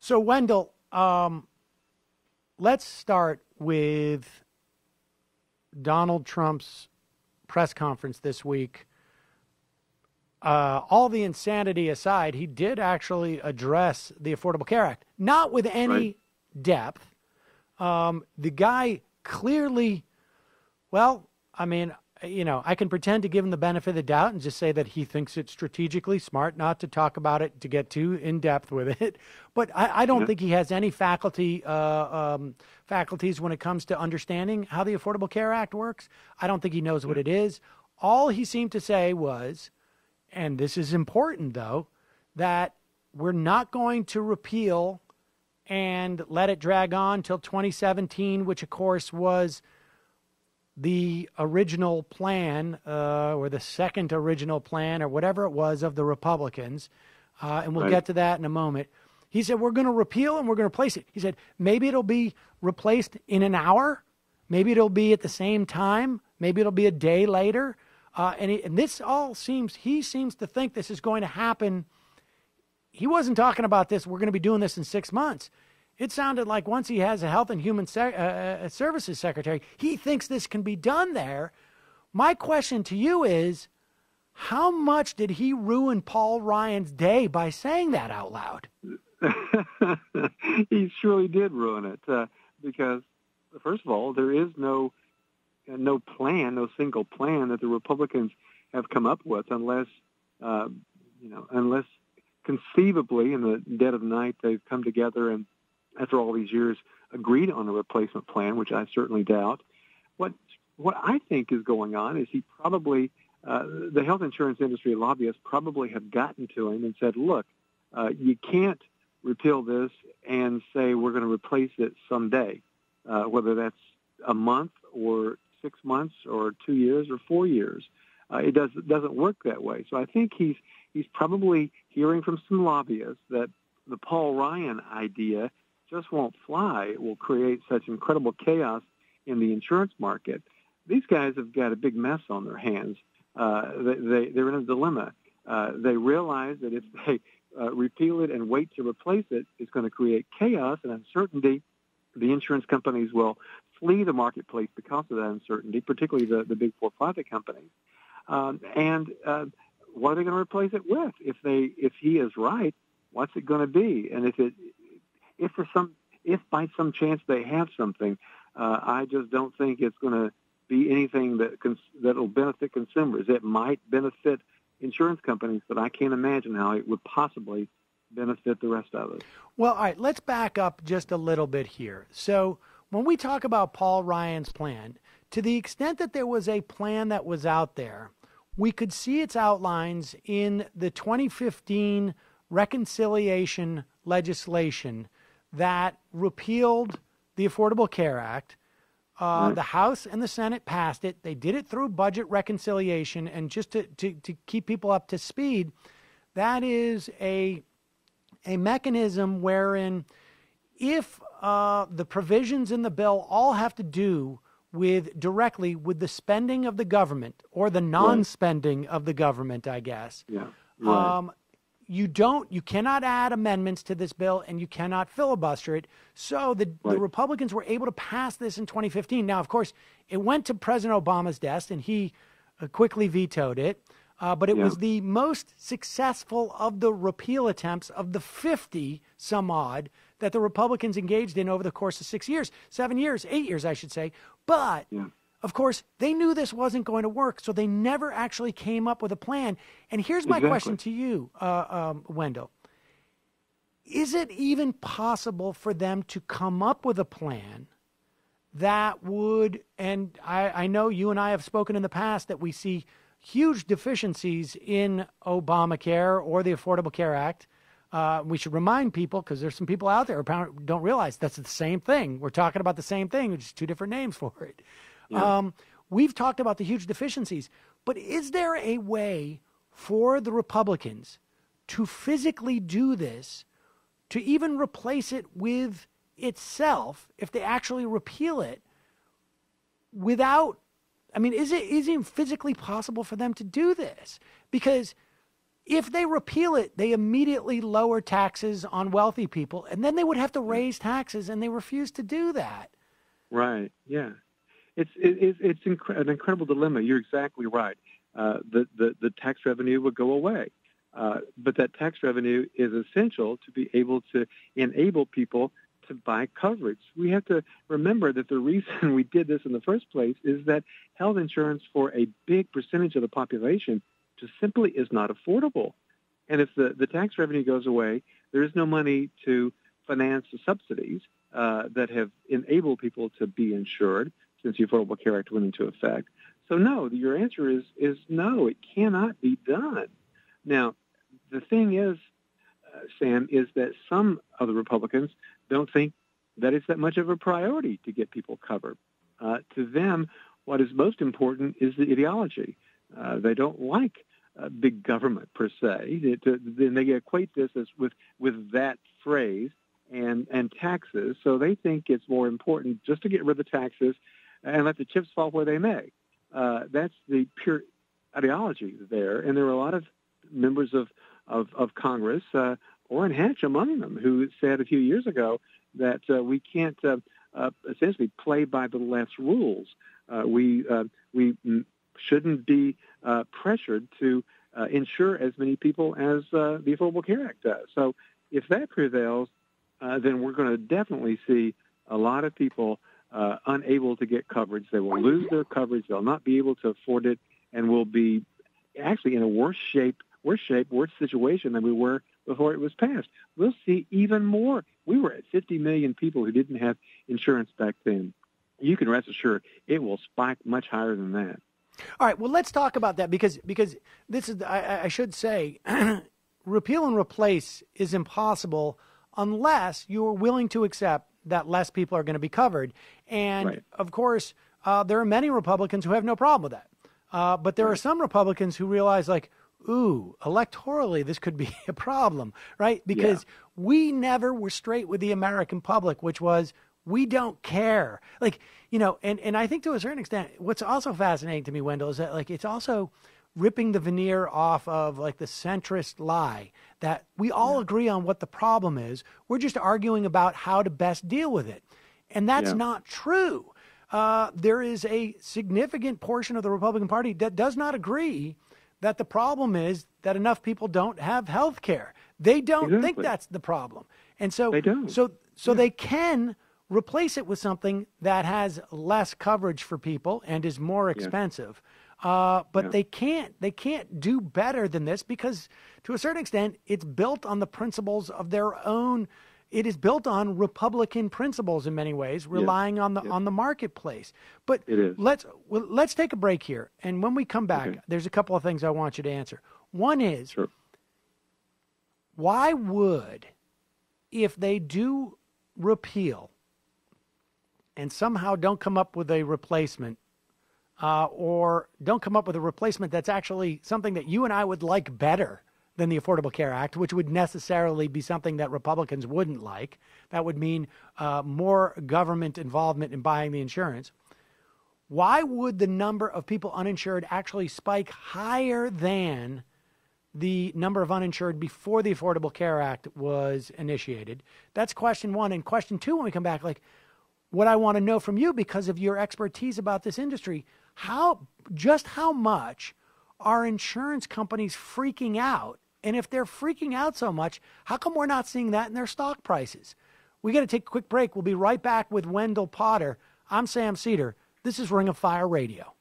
So, Wendell, let's start with Donald Trump's press conference this week. All the insanity aside, he did actually address the Affordable Care Act, not with any depth. The guy clearly, well, I mean, I can pretend to give him the benefit of the doubt and just say that he thinks it's strategically smart not to talk about it, to get too in depth with it. But I don't think he has any faculties when it comes to understanding how the Affordable Care Act works. I don't think he knows what it is. All he seemed to say was, and this is important though, that we're not going to repeal and let it drag on till 2017, which of course was the original plan, or the second original plan, or whatever it was of the Republicans. And we'll get to that in a moment. He said, we're going to repeal and we're going to replace it. He said, maybe it'll be replaced in an hour. Maybe it'll be at the same time. Maybe it'll be a day later. And this all he seems to think this is going to happen. He wasn't talking about this, we're going to be doing this in 6 months. It sounded like once he has a Health and Human Services Secretary, he thinks this can be done there. My question to you is, how much did he ruin Paul Ryan's day by saying that out loud? He surely did ruin it because, first of all, there is no plan, no single plan that the Republicans have come up with, unless conceivably in the dead of night they've come together and, after all these years, agreed on a replacement plan, which I certainly doubt. What I think is going on is he probably, the health insurance industry lobbyists probably have gotten to him and said, look, you can't repeal this and say we're going to replace it someday, whether that's a month or 6 months or 2 years or 4 years. It doesn't work that way. So I think he's probably hearing from some lobbyists that the Paul Ryan idea just won't fly. It will create such incredible chaos in the insurance market. These guys have got a big mess on their hands. They're in a dilemma. They realize that if they repeal it and wait to replace it, it's going to create chaos and uncertainty. The insurance companies will flee the marketplace because of that uncertainty, particularly the big for-profit companies. And what are they going to replace it with? If he is right, what's it going to be? And if by some chance they have something, I just don't think it's going to be anything that'll benefit consumers. It might benefit insurance companies, but I can't imagine how it would possibly benefit the rest of us. Well, all right, let's back up just a little bit here. So when we talk about Paul Ryan's plan, to the extent that there was a plan that was out there, we could see its outlines in the 2015 reconciliation legislation that repealed the Affordable Care Act. The House and the Senate passed it. They did it through budget reconciliation. And just to keep people up to speed, that is a mechanism wherein if the provisions in the bill all have to do directly with the spending of the government or the non-spending of the government, I guess. Yeah. Right. You cannot add amendments to this bill and you cannot filibuster it. So the Republicans were able to pass this in 2015. Now, of course, it went to President Obama's desk and he quickly vetoed it. But it was the most successful of the repeal attempts of the 50 some odd that the Republicans engaged in over the course of 8 years, I should say. But of course, they knew this wasn't going to work, so they never actually came up with a plan. And here's my question to you, Wendell. Is it even possible for them to come up with a plan that would, and I know you and I have spoken in the past that we see huge deficiencies in Obamacare or the Affordable Care Act. We should remind people, because there's some people out there who don't realize that's the same thing. We're talking about the same thing, just two different names for it. Yeah. We've talked about the huge deficiencies, but is there a way for the Republicans to physically do this, to even replace it with itself, if they actually repeal it, without, I mean, is it physically possible for them to do this? Because If they repeal it, they immediately lower taxes on wealthy people, and then they would have to raise taxes, and they refuse to do that. Right. Yeah. It's an incredible dilemma. You're exactly right. The tax revenue would go away, but that tax revenue is essential to be able to enable people to buy coverage. We have to remember that the reason we did this in the first place is that health insurance for a big percentage of the population just simply is not affordable. And if the tax revenue goes away, there is no money to finance the subsidies that have enabled people to be insured since the Affordable Care Act went into effect. So no, your answer is no, it cannot be done. Now, the thing is, Sam, is that some of the Republicans don't think that it's that much of a priority to get people covered. To them, what is most important is the ideology. They don't like big government per se. Then they equate this as with that phrase and taxes. So they think it's more important just to get rid of the taxes and let the chips fall where they may. That's the pure ideology there. And there were a lot of members of Congress, Orrin Hatch among them, who said a few years ago that we can't essentially play by the left's rules. We shouldn't be pressured to insure as many people as the Affordable Care Act does. So if that prevails, then we're going to definitely see a lot of people unable to get coverage. They will lose their coverage. They'll not be able to afford it, and will be actually in a worse situation than we were before it was passed. We'll see even more. We were at 50 million people who didn't have insurance back then. You can rest assured it will spike much higher than that. All right, well, let's talk about that because this is, I should say, repeal and replace is impossible unless you are willing to accept that less people are going to be covered. And, right. Of course, there are many Republicans who have no problem with that. But there are some Republicans who realize, like, ooh, electorally, this could be a problem, right? Because we never were straight with the American public, which was, we don't care. Like, and I think to a certain extent, what's also fascinating to me, Wendell, is that, like, it's also ripping the veneer off of, like, the centrist lie that we all agree on what the problem is. We're just arguing about how to best deal with it. And that's not true. There is a significant portion of the Republican Party that does not agree that the problem is that enough people don't have health care. They don't think that's the problem. And so they don't. So they can replace it with something that has less coverage for people and is more expensive. But they can't do better than this because, to a certain extent, it's built on the principles of their own. It is built on Republican principles in many ways, relying on the marketplace. But it is. Let's take a break here, and when we come back, there's a couple of things I want you to answer. One is, why would, if they do repeal and somehow don't come up with a replacement, or don't come up with a replacement that's actually something that you and I would like better than the Affordable Care Act, which would necessarily be something that Republicans wouldn't like. That would mean more government involvement in buying the insurance. Why would the number of people uninsured actually spike higher than the number of uninsured before the Affordable Care Act was initiated? That's question one. And question two, when we come back, like, what I want to know from you, because of your expertise about this industry, how much are insurance companies freaking out? And if they're freaking out so much, how come we're not seeing that in their stock prices? We got to take a quick break. We'll be right back with Wendell Potter. I'm Sam Cedar. This is Ring of Fire Radio.